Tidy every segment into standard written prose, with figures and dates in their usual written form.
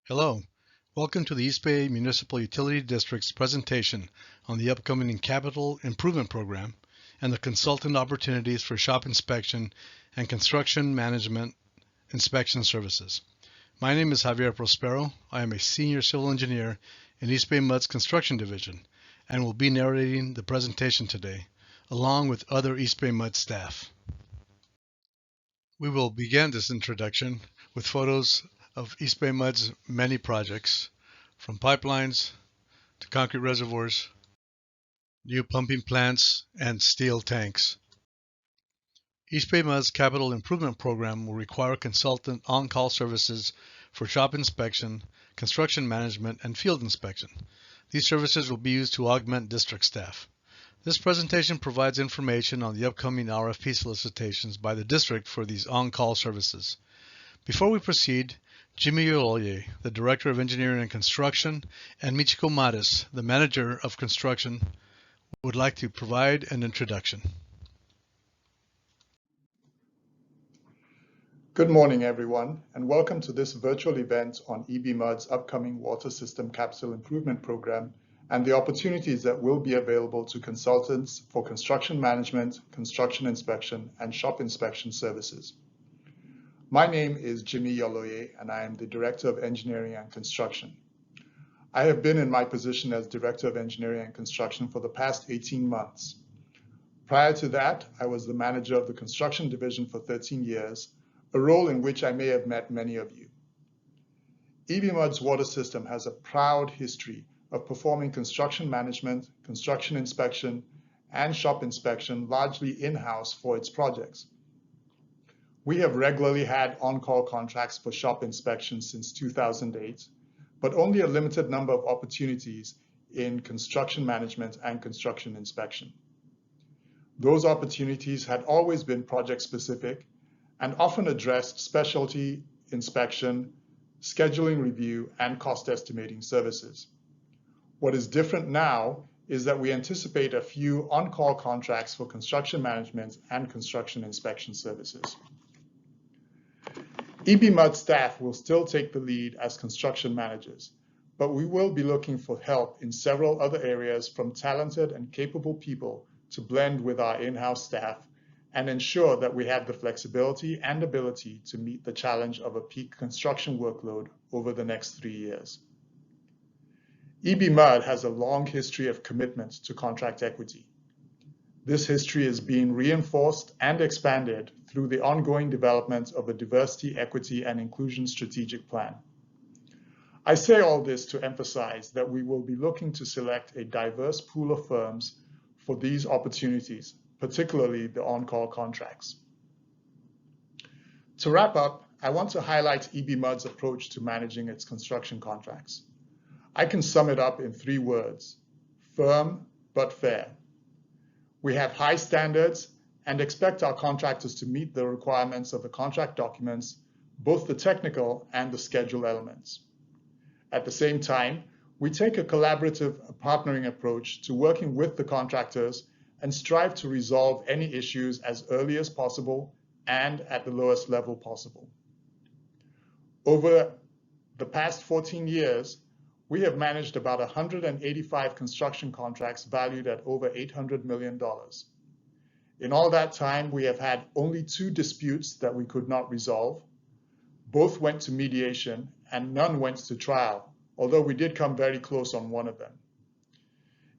Hello, welcome to the East Bay Municipal Utility District's presentation on the upcoming Capital Improvement Program and the consultant opportunities for shop inspection and construction management inspection services. My name is Javier Prospero. I am a senior civil engineer in East Bay MUD's construction division and will be narrating the presentation today, along with other East Bay MUD staff. We will begin this introduction with photos of East Bay MUD's many projects, from pipelines to concrete reservoirs, new pumping plants, and steel tanks. East Bay MUD's Capital Improvement Program will require consultant on-call services for shop inspection, construction management, and field inspection. These services will be used to augment district staff. This presentation provides information on the upcoming RFP solicitations by the district for these on-call services. Before we proceed, Jimi Yoloye, the Director of Engineering and Construction, and Michiko, the Manager of Construction, would like to provide an introduction. Good morning, everyone, and welcome to this virtual event on EBMUD's upcoming Water System Capital Improvement Program and the opportunities that will be available to consultants for construction management, construction inspection, and shop inspection services. My name is Jimi Yoloye, and I am the Director of Engineering and Construction. I have been in my position as Director of Engineering and Construction for the past 18 months. Prior to that, I was the manager of the Construction Division for 13 years, a role in which I may have met many of you. EBMUD's water system has a proud history of performing construction management, construction inspection, and shop inspection largely in-house for its projects. We have regularly had on-call contracts for shop inspections since 2008, but only a limited number of opportunities in construction management and construction inspection. Those opportunities had always been project-specific and often addressed specialty inspection, scheduling review, and cost estimating services. What is different now is that we anticipate a few on-call contracts for construction management and construction inspection services. EBMUD staff will still take the lead as construction managers, but we will be looking for help in several other areas from talented and capable people to blend with our in-house staff and ensure that we have the flexibility and ability to meet the challenge of a peak construction workload over the next 3 years. EBMUD has a long history of commitment to contract equity. This history is being reinforced and expanded through the ongoing development of a diversity, equity, and inclusion strategic plan. I say all this to emphasize that we will be looking to select a diverse pool of firms for these opportunities, particularly the on-call contracts. To wrap up, I want to highlight EBMUD's approach to managing its construction contracts. I can sum it up in 3 words: firm but fair. We have high standards and expect our contractors to meet the requirements of the contract documents, both the technical and the schedule elements. At the same time, we take a collaborative partnering approach to working with the contractors and strive to resolve any issues as early as possible and at the lowest level possible. Over the past 14 years, we have managed about 185 construction contracts valued at over $800 million. In all that time, we have had only 2 disputes that we could not resolve. Both went to mediation and none went to trial, although we did come very close on one of them.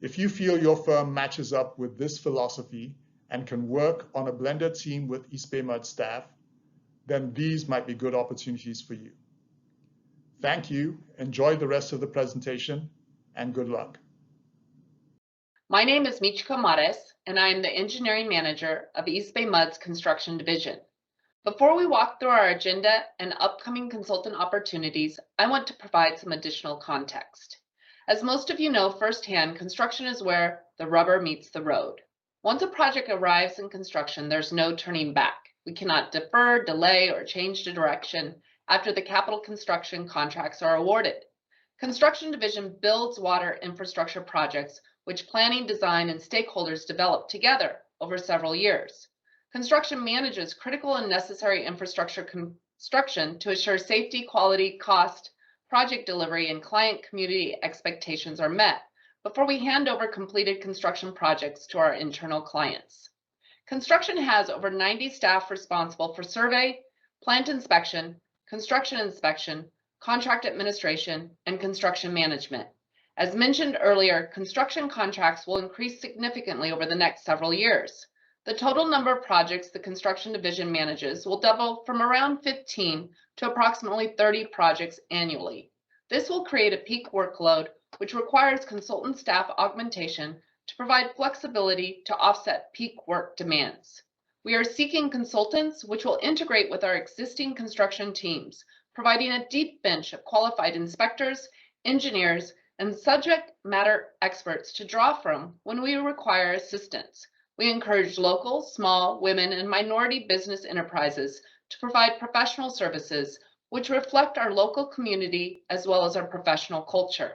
If you feel your firm matches up with this philosophy and can work on a blended team with East Bay MUD staff, then these might be good opportunities for you. Thank you, enjoy the rest of the presentation, and good luck. My name is Michiko, and I am the Engineering Manager of East Bay MUD's Construction Division. Before we walk through our agenda and upcoming consultant opportunities, I want to provide some additional context. As most of you know firsthand, construction is where the rubber meets the road. Once a project arrives in construction, there's no turning back. We cannot defer, delay, or change the direction after the capital construction contracts are awarded. Construction Division builds water infrastructure projects which planning, design, and stakeholders develop together over several years. Construction manages critical and necessary infrastructure construction to assure safety, quality, cost, project delivery, and client community expectations are met before we hand over completed construction projects to our internal clients. Construction has over 90 staff responsible for survey, plant inspection, construction inspection, contract administration, and construction management. As mentioned earlier, construction contracts will increase significantly over the next several years. The total number of projects the construction division manages will double from around 15 to approximately 30 projects annually. This will create a peak workload, which requires consultant staff augmentation to provide flexibility to offset peak work demands. We are seeking consultants which will integrate with our existing construction teams, providing a deep bench of qualified inspectors, engineers, and subject matter experts to draw from when we require assistance. We encourage local, small, women, and minority business enterprises to provide professional services which reflect our local community as well as our professional culture.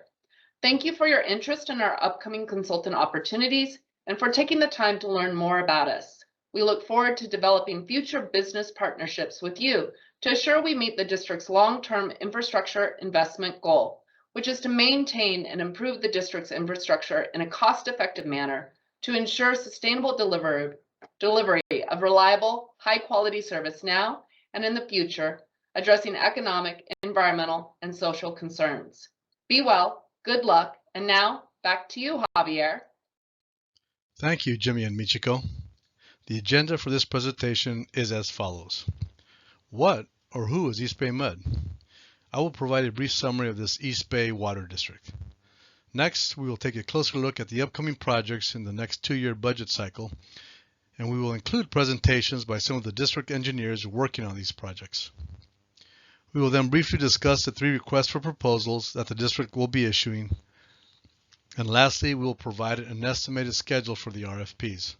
Thank you for your interest in our upcoming consultant opportunities and for taking the time to learn more about us. We look forward to developing future business partnerships with you to ensure we meet the district's long-term infrastructure investment goal, which is to maintain and improve the district's infrastructure in a cost-effective manner to ensure sustainable delivery of reliable, high-quality service now and in the future, addressing economic, environmental, and social concerns. Be well, good luck, and now back to you, Javier. Thank you, Jimi and Michiko. The agenda for this presentation is as follows. What or who is East Bay MUD? I will provide a brief summary of this East Bay Water District. Next, we will take a closer look at the upcoming projects in the next 2-year budget cycle, and we will include presentations by some of the district engineers working on these projects. We will then briefly discuss the 3 requests for proposals that the district will be issuing, and lastly, we will provide an estimated schedule for the RFPs.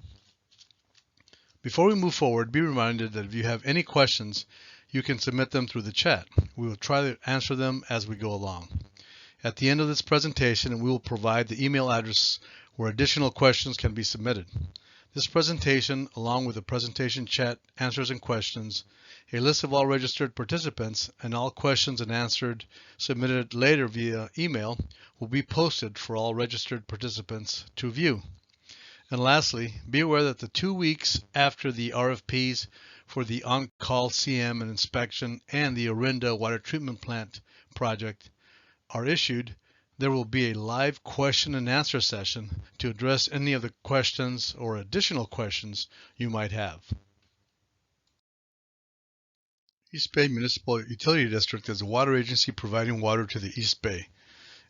Before we move forward, be reminded that if you have any questions, you can submit them through the chat. We will try to answer them as we go along. At the end of this presentation, we will provide the email address where additional questions can be submitted. This presentation, along with the presentation chat, answers and questions, a list of all registered participants, and all questions and answers submitted later via email will be posted for all registered participants to view. And lastly, be aware that the 2 weeks after the RFPs for the on-call CM and inspection and the Orinda water treatment plant project are issued, there will be a live question and answer session to address any of the questions or additional questions you might have. East Bay Municipal Utility District is a water agency providing water to the East Bay.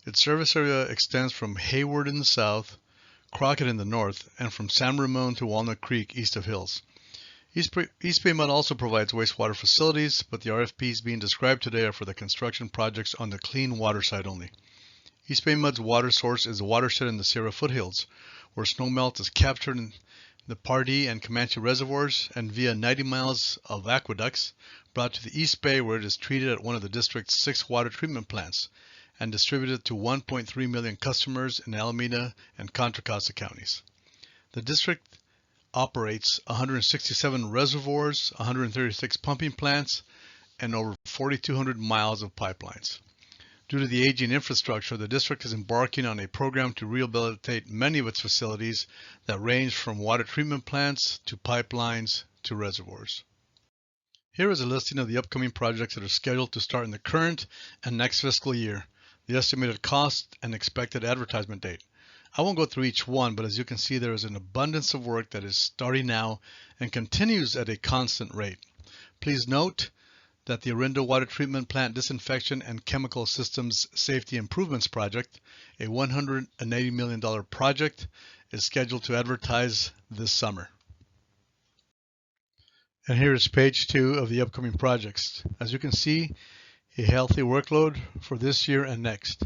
Its service area extends from Hayward in the south, Crockett in the north, and from San Ramon to Walnut Creek east of Hills. East Bay MUD also provides wastewater facilities, but the RFPs being described today are for the construction projects on the clean water side only. East Bay MUD's water source is a watershed in the Sierra foothills, where snowmelt is captured in the Pardee and Comanche reservoirs and via 90 miles of aqueducts brought to the East Bay, where it is treated at one of the district's 6 water treatment plants and distributed to 1.3 million customers in Alameda and Contra Costa counties. The district operates 167 reservoirs, 136 pumping plants, and over 4,200 miles of pipelines. Due to the aging infrastructure, the district is embarking on a program to rehabilitate many of its facilities that range from water treatment plants to pipelines to reservoirs. Here is a listing of the upcoming projects that are scheduled to start in the current and next fiscal year, the estimated cost and expected advertisement date. I won't go through each one, but as you can see, there is an abundance of work that is starting now and continues at a constant rate. Please note that the Orinda Water Treatment Plant Disinfection and Chemical Systems Safety Improvements Project, a $180 million project, is scheduled to advertise this summer. And here is page 2 of the upcoming projects. As you can see, a healthy workload for this year and next.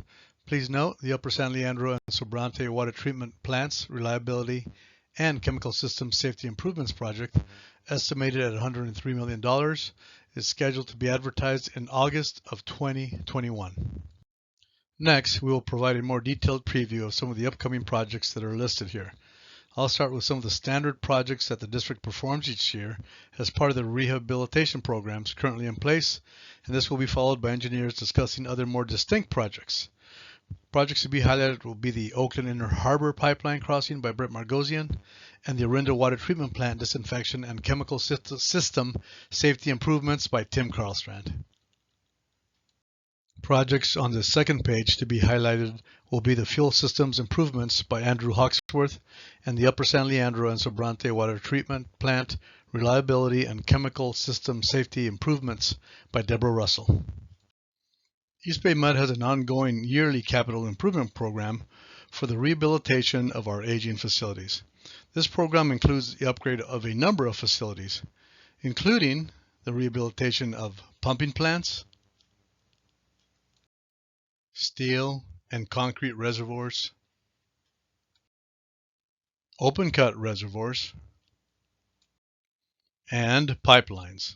Please note the Upper San Leandro and Sobrante Water Treatment Plants Reliability and Chemical Systems Safety Improvements Project, estimated at $103 million, is scheduled to be advertised in August of 2021. Next, we will provide a more detailed preview of some of the upcoming projects that are listed here. I'll start with some of the standard projects that the district performs each year as part of the rehabilitation programs currently in place, and this will be followed by engineers discussing other more distinct projects. Projects to be highlighted will be the Oakland Inner Harbor Pipeline Crossing by Brett Margosian and the Orinda Water Treatment Plant Disinfection and Chemical System Safety Improvements by Tim Carlstrand. Projects on the second page to be highlighted will be the Fuel Systems Improvements by Andrew Hawksworth and the Upper San Leandro and Sobrante Water Treatment Plant Reliability and Chemical System Safety Improvements by Deborah Russell. East Bay MUD has an ongoing yearly capital improvement program for the rehabilitation of our aging facilities. This program includes the upgrade of a number of facilities, including the rehabilitation of pumping plants, steel and concrete reservoirs, open cut reservoirs, and pipelines.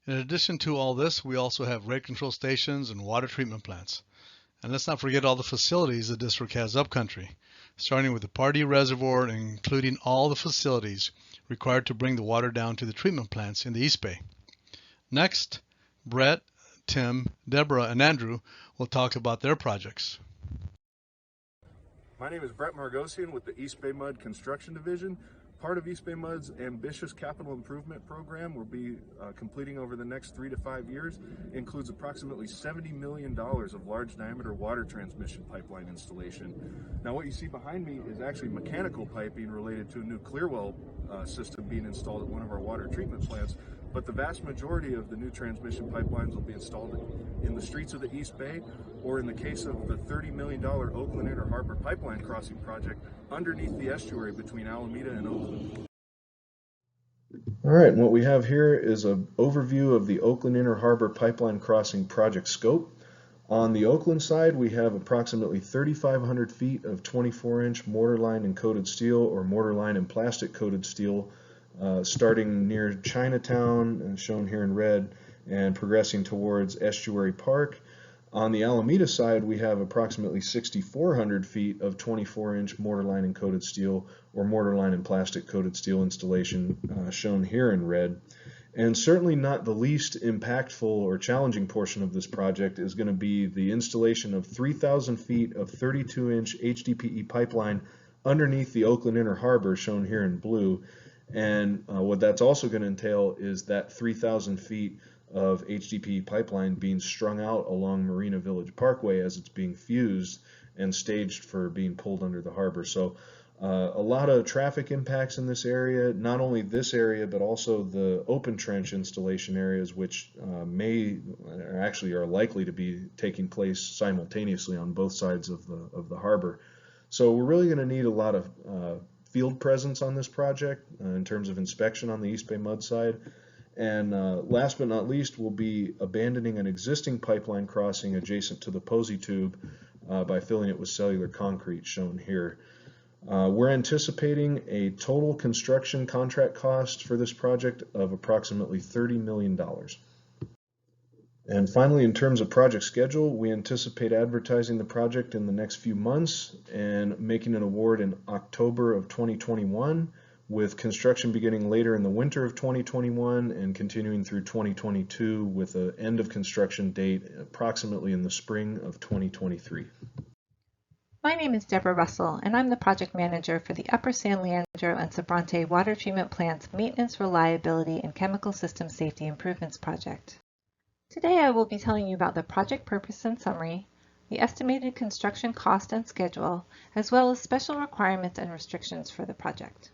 In addition to all this, we also have rate control stations and water treatment plants. And let's not forget all the facilities the district has upcountry, starting with the Pardee Reservoir and including all the facilities required to bring the water down to the treatment plants in the East Bay. Next, Brett, Tim, Deborah, and Andrew will talk about their projects. My name is Brett Margosian with the East Bay MUD Construction Division. Part of East Bay MUD's ambitious capital improvement program we'll be completing over the next 3 to 5 years includes approximately $70 million of large diameter water transmission pipeline installation. Now what you see behind me is actually mechanical piping related to a new Clearwell system being installed at one of our water treatment plants, but the vast majority of the new transmission pipelines will be installed in the streets of the East Bay, or in the case of the $30 million Oakland Inner Harbor Pipeline Crossing project, underneath the estuary between Alameda and Oakland. All right, and what we have here is an overview of the Oakland Inner Harbor Pipeline Crossing project scope. On the Oakland side, we have approximately 3,500 feet of 24-inch mortar line and coated steel, or mortar line and plastic coated steel, starting near Chinatown, shown here in red, and progressing towards Estuary Park. On the Alameda side, we have approximately 6,400 feet of 24-inch mortar line and coated steel, or mortar line and plastic coated steel installation, shown here in red. And certainly not the least impactful or challenging portion of this project is going to be the installation of 3,000 feet of 32-inch HDPE pipeline underneath the Oakland Inner Harbor, shown here in blue. And what that's also going to entail is that 3,000 feet of HDPE pipeline being strung out along Marina Village Parkway as it's being fused and staged for being pulled under the harbor. So a lot of traffic impacts in this area, not only this area, but also the open trench installation areas, which are likely to be taking place simultaneously on both sides of the harbor. So we're really going to need a lot of field presence on this project in terms of inspection on the East Bay MUD side. And last but not least, we'll be abandoning an existing pipeline crossing adjacent to the Posey tube by filling it with cellular concrete, shown here. We're anticipating a total construction contract cost for this project of approximately $30 million. And finally, in terms of project schedule, we anticipate advertising the project in the next few months and making an award in October of 2021, with construction beginning later in the winter of 2021 and continuing through 2022 with an end of construction date approximately in the spring of 2023. My name is Deborah Russell, and I'm the project manager for the Upper San Leandro and Sobrante Water Treatment Plant's Maintenance, Reliability, and Chemical System Safety Improvements project. Today I will be telling you about the project purpose and summary, the estimated construction cost and schedule, as well as special requirements and restrictions for the project.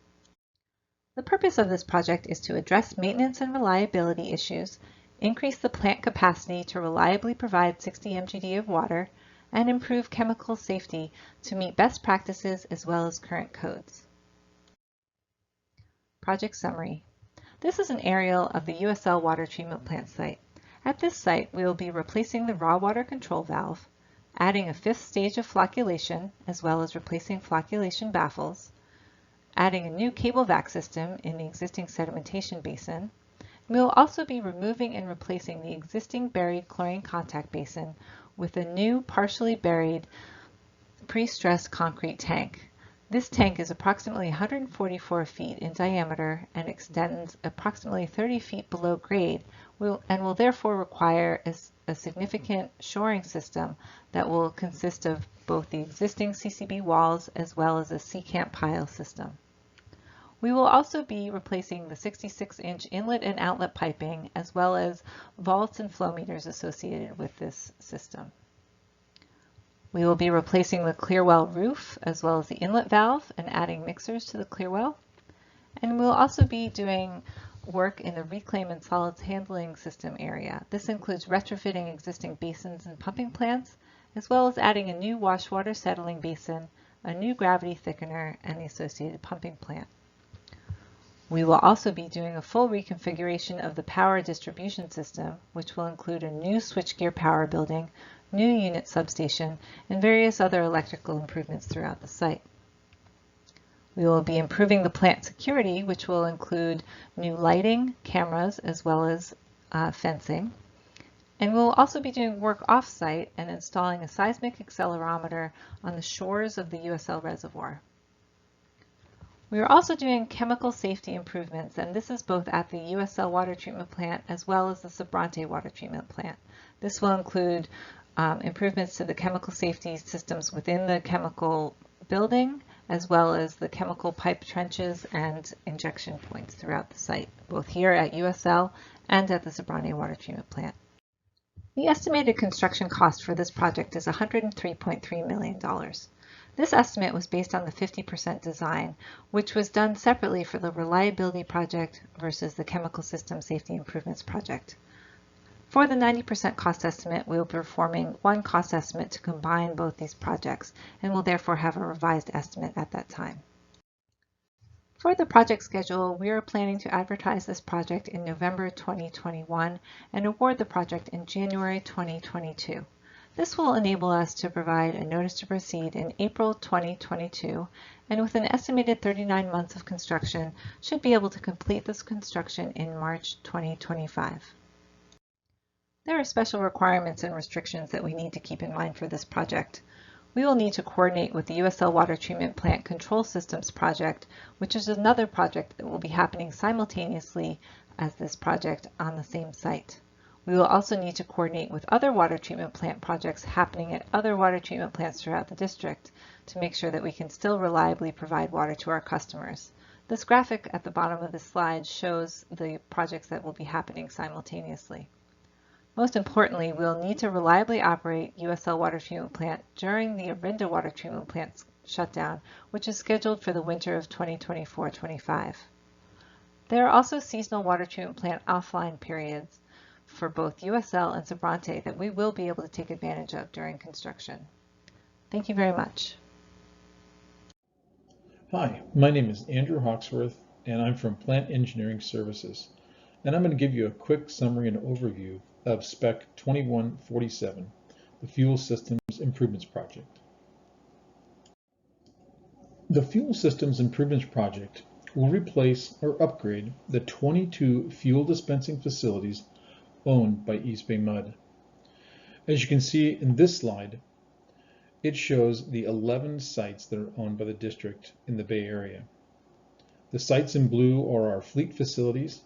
The purpose of this project is to address maintenance and reliability issues, increase the plant capacity to reliably provide 60 mgd of water, and improve chemical safety to meet best practices as well as current codes. Project summary. This is an aerial of the USL water treatment plant site. At this site, we will be replacing the raw water control valve, adding a 5th stage of flocculation, as well as replacing flocculation baffles, adding a new cable vac system in the existing sedimentation basin. We will also be removing and replacing the existing buried chlorine contact basin with a new partially buried pre-stressed concrete tank. This tank is approximately 144 feet in diameter and extends approximately 30 feet below grade and will therefore require a significant shoring system that will consist of both the existing CCB walls as well as a C-camp pile system. We will also be replacing the 66-inch inlet and outlet piping as well as vaults and flow meters associated with this system. We will be replacing the clear well roof as well as the inlet valve and adding mixers to the clear well. And we'll also be doing work in the reclaim and solids handling system area. This includes retrofitting existing basins and pumping plants, as well as adding a new wash water settling basin, a new gravity thickener, and the associated pumping plant. We will also be doing a full reconfiguration of the power distribution system, which will include a new switchgear power building, new unit substation, and various other electrical improvements throughout the site. We will be improving the plant security, which will include new lighting, cameras, as well as fencing. And we'll also be doing work off-site and installing a seismic accelerometer on the shores of the USL reservoir. We are also doing chemical safety improvements, and this is both at the USL water treatment plant as well as the Sobrante water treatment plant. This will include improvements to the chemical safety systems within the chemical building, as well as the chemical pipe trenches and injection points throughout the site, both here at USL and at the Sobrante water treatment plant. The estimated construction cost for this project is $103.3 million. This estimate was based on the 50% design, which was done separately for the reliability project versus the chemical system safety improvements project. For the 90% cost estimate, we will be performing one cost estimate to combine both these projects and will therefore have a revised estimate at that time. For the project schedule, we are planning to advertise this project in November 2021 and award the project in January 2022. This will enable us to provide a notice to proceed in April 2022, and with an estimated 39 months of construction, should be able to complete this construction in March 2025. There are special requirements and restrictions that we need to keep in mind for this project. We will need to coordinate with the USL Water Treatment Plant Control Systems project, which is another project that will be happening simultaneously as this project on the same site. We will also need to coordinate with other water treatment plant projects happening at other water treatment plants throughout the district to make sure that we can still reliably provide water to our customers. This graphic at the bottom of the slide shows the projects that will be happening simultaneously. Most importantly, we'll need to reliably operate USL Water Treatment Plant during the Orinda Water Treatment Plant's shutdown, which is scheduled for the winter of 2024-25. There are also seasonal water treatment plant offline periods for both USL and Sobrante that we will be able to take advantage of during construction. Thank you very much. Hi, my name is Andrew Hawksworth, and I'm from Plant Engineering Services, and I'm going to give you a quick summary and overview of Spec 2147, the Fuel Systems Improvements Project. The Fuel Systems Improvements Project will replace or upgrade the 22 fuel dispensing facilities owned by EBMUD. As you can see in this slide, it shows the 11 sites that are owned by the district in the Bay Area. The sites in blue are our fleet facilities,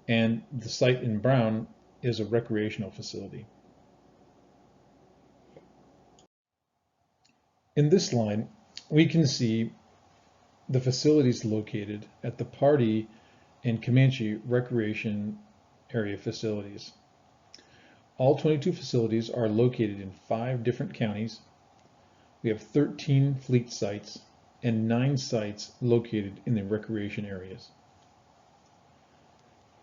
and the site in brown is a recreational facility. In this slide, we can see the facilities located at the Pardee and Comanche recreation area facilities. All 22 facilities are located in 5 different counties. We have 13 fleet sites and 9 sites located in the recreation areas.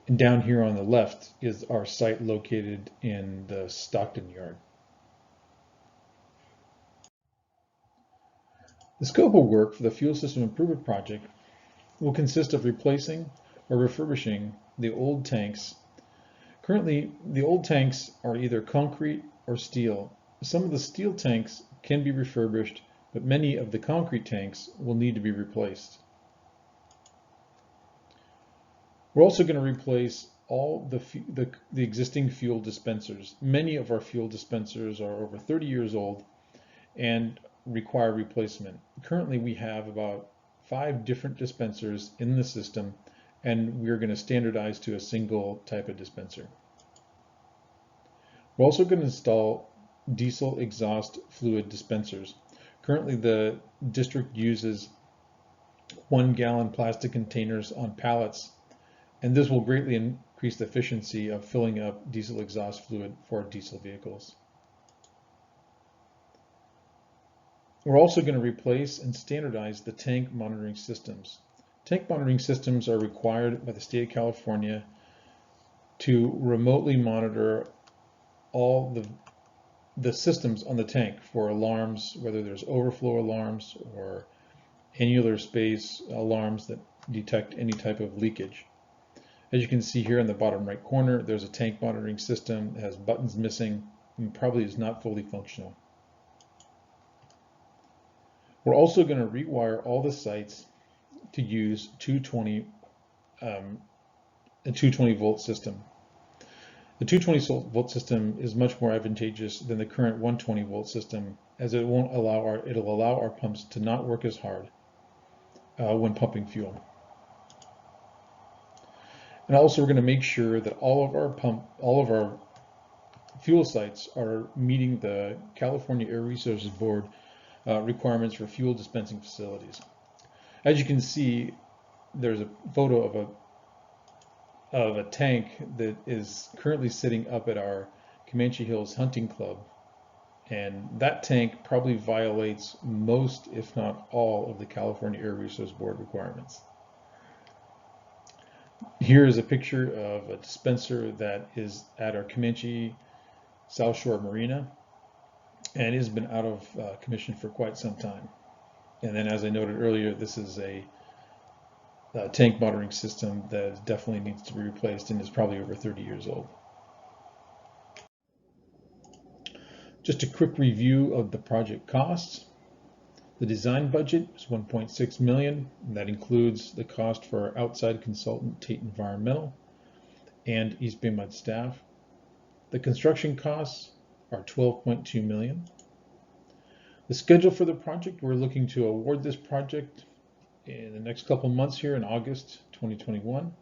And down here on the left is our site located in the Stockton yard. The scope of work for the Fuel System Improvement Project will consist of replacing or refurbishing the old tanks. Currently, the old tanks are either concrete or steel. Some of the steel tanks can be refurbished, but many of the concrete tanks will need to be replaced. We're also going to replace all the existing fuel dispensers. Many of our fuel dispensers are over 30 years old and require replacement. Currently, we have about 5 different dispensers in the system, and we're going to standardize to a single type of dispenser. We're also going to install diesel exhaust fluid dispensers. Currently, the district uses 1-gallon plastic containers on pallets, and this will greatly increase the efficiency of filling up diesel exhaust fluid for diesel vehicles. We're also going to replace and standardize the tank monitoring systems. Tank monitoring systems are required by the state of California to remotely monitor all the systems on the tank for alarms, whether there's overflow alarms or annular space alarms that detect any type of leakage. As you can see here in the bottom right corner, there's a tank monitoring system that has buttons missing and probably is not fully functional. We're also going to rewire all the sites to use a 220 volt system. The 220 volt system is much more advantageous than the current 120 volt system, as it'll allow our pumps to not work as hard when pumping fuel. And also, we're going to make sure that all of our fuel sites are meeting the California Air Resources Board requirements for fuel dispensing facilities. As you can see, there's a photo of a tank that is currently sitting up at our Comanche Hills Hunting Club, and that tank probably violates most, if not all, of the California Air Resources Board requirements. Here is a picture of a dispenser that is at our Comanche South Shore Marina, and it has been out of commission for quite some time. And then, as I noted earlier, this is a tank monitoring system that definitely needs to be replaced and is probably over 30 years old. Just a quick review of the project costs. The design budget is $1.6 million, and that includes the cost for our outside consultant, Tate Environmental, and East Bay MUD staff. The construction costs are $12.2 million. The schedule for the project, we're looking to award this project in the next couple months here in August 2021.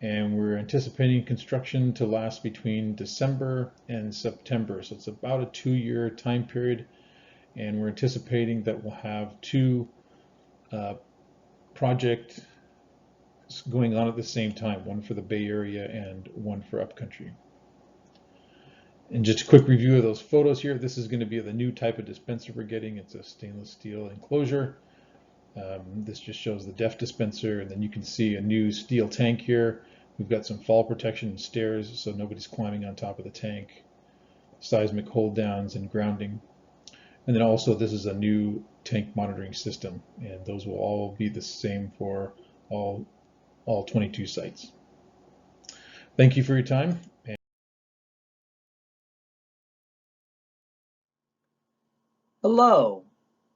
And we're anticipating construction to last between December and September. So it's about a 2-year time period. And we're anticipating that we'll have 2 projects going on at the same time, one for the Bay Area and one for Upcountry. And just a quick review of those photos here. This is going to be the new type of dispenser we're getting. It's a stainless steel enclosure. This just shows the DEF dispenser, and then you can see a new steel tank here. We've got some fall protection and stairs so nobody's climbing on top of the tank, seismic hold downs and grounding. And then also this is a new tank monitoring system, and those will all be the same for all 22 sites. Thank you for your time. Hello,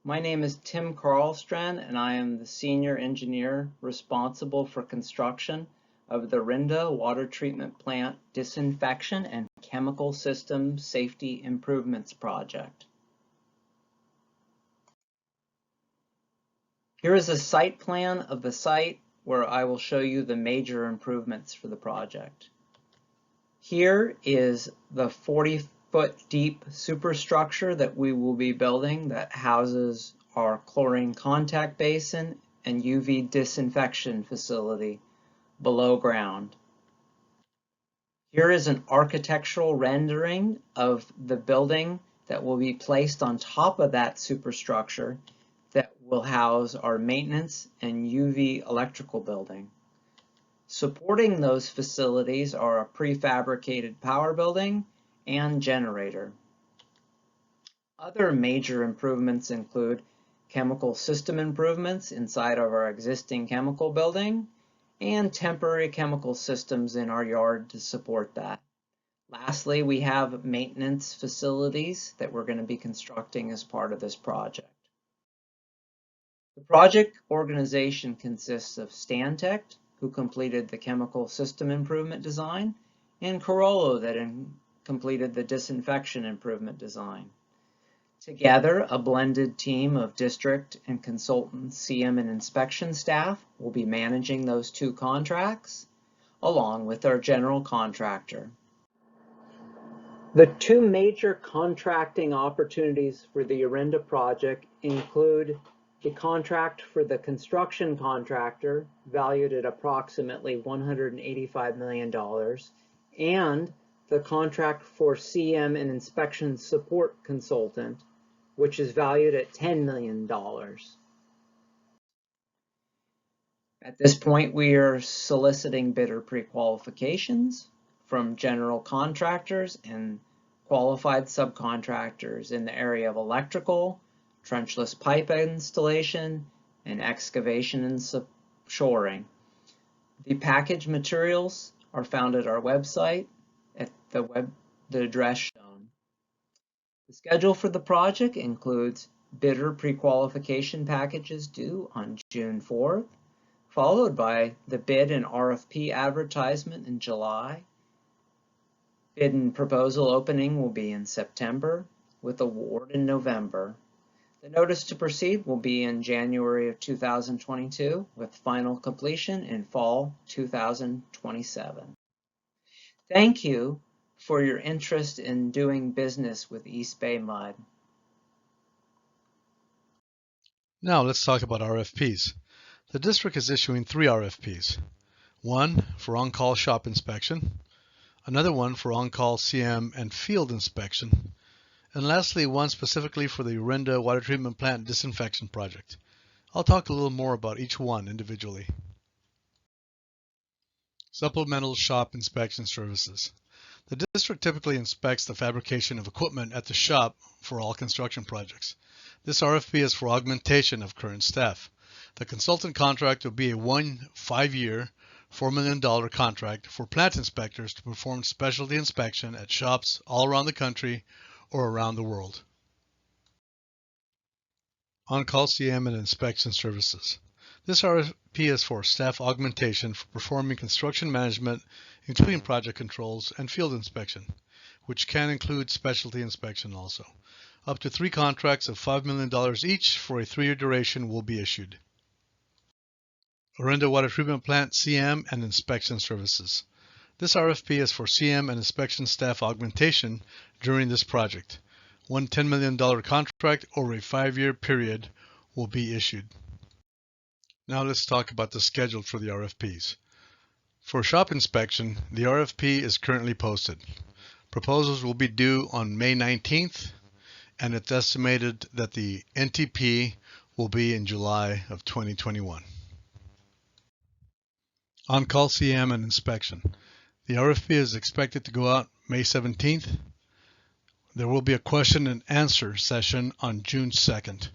my name is Tim Karlstrand, and I am the Senior Engineer responsible for construction of the Rinda Water Treatment Plant Disinfection and Chemical System Safety Improvements Project. Here is a site plan of the site where I will show you the major improvements for the project. Here is the 40-foot deep superstructure that we will be building that houses our chlorine contact basin and UV disinfection facility below ground. Here is an architectural rendering of the building that will be placed on top of that superstructure that will house our maintenance and UV electrical building. Supporting those facilities are a prefabricated power building and generator. Other major improvements include chemical system improvements inside of our existing chemical building and temporary chemical systems in our yard to support that. Lastly, we have maintenance facilities that we're going to be constructing as part of this project. The project organization consists of Stantec, who completed the chemical system improvement design, and Carollo that completed the disinfection improvement design. Together, a blended team of district and consultant CM and inspection staff will be managing those two contracts, along with our general contractor. The two major contracting opportunities for the Orinda project include the contract for the construction contractor, valued at approximately $185 million, and the contract for CM and inspection support consultant, which is valued at $10 million. At this point, we are soliciting bidder pre-qualifications from general contractors and qualified subcontractors in the area of electrical, trenchless pipe installation, and excavation and shoring. The package materials are found at our website at the address shown. The schedule for the project includes bidder pre-qualification packages due on June 4th, followed by the bid and RFP advertisement in July. Bid and proposal opening will be in September, with award in November. The notice to proceed will be in January of 2022, with final completion in fall 2027. Thank you for your interest in doing business with East Bay MUD. Now let's talk about RFPs. The district is issuing 3 RFPs. One for on-call shop inspection, another one for on-call CM and field inspection, and lastly one specifically for the Orinda water treatment plant disinfection project. I'll talk a little more about each one individually. Supplemental shop inspection services. The district typically inspects the fabrication of equipment at the shop for all construction projects. This RFP is for augmentation of current staff. The consultant contract will be a 5-year, $4 million contract for plant inspectors to perform specialty inspection at shops all around the country or around the world. On-call CM and inspection services. This RFP is for staff augmentation for performing construction management, including project controls and field inspection, which can include specialty inspection also. Up to 3 contracts of $5 million each for a 3-year duration will be issued. Orinda Water Treatment Plant CM and Inspection Services. This RFP is for CM and inspection staff augmentation during this project. One $10 million contract over a 5-year period will be issued. Now let's talk about the schedule for the RFPs. For shop inspection, the RFP is currently posted. Proposals will be due on May 19th, and it's estimated that the NTP will be in July of 2021. On-call CM and inspection. The RFP is expected to go out May 17th. There will be a question and answer session on June 2nd.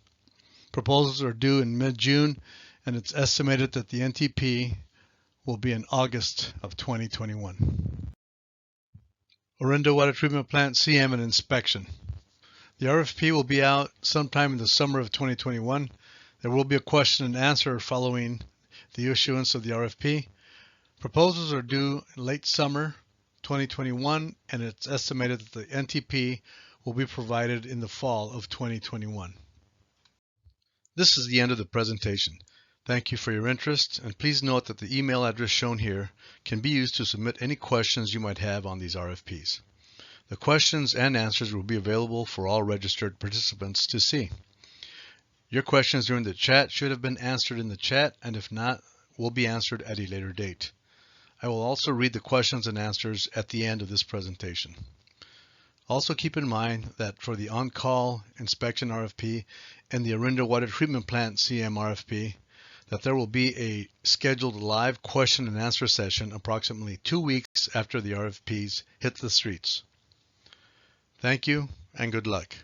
Proposals are due in mid-June, and it's estimated that the NTP will be in August of 2021. Orinda Water Treatment Plant CM and inspection. The RFP will be out sometime in the summer of 2021. There will be a question and answer following the issuance of the RFP. Proposals are due in late summer 2021, and it's estimated that the NTP will be provided in the fall of 2021. This is the end of the presentation. Thank you for your interest, and please note that the email address shown here can be used to submit any questions you might have on these RFPs. The questions and answers will be available for all registered participants to see. Your questions during the chat should have been answered in the chat, and if not, will be answered at a later date. I will also read the questions and answers at the end of this presentation. Also keep in mind that for the on-call inspection RFP and the Orinda Water Treatment Plant CM RFP, that there will be a scheduled live question and answer session approximately 2 weeks after the RFPs hit the streets. Thank you and good luck.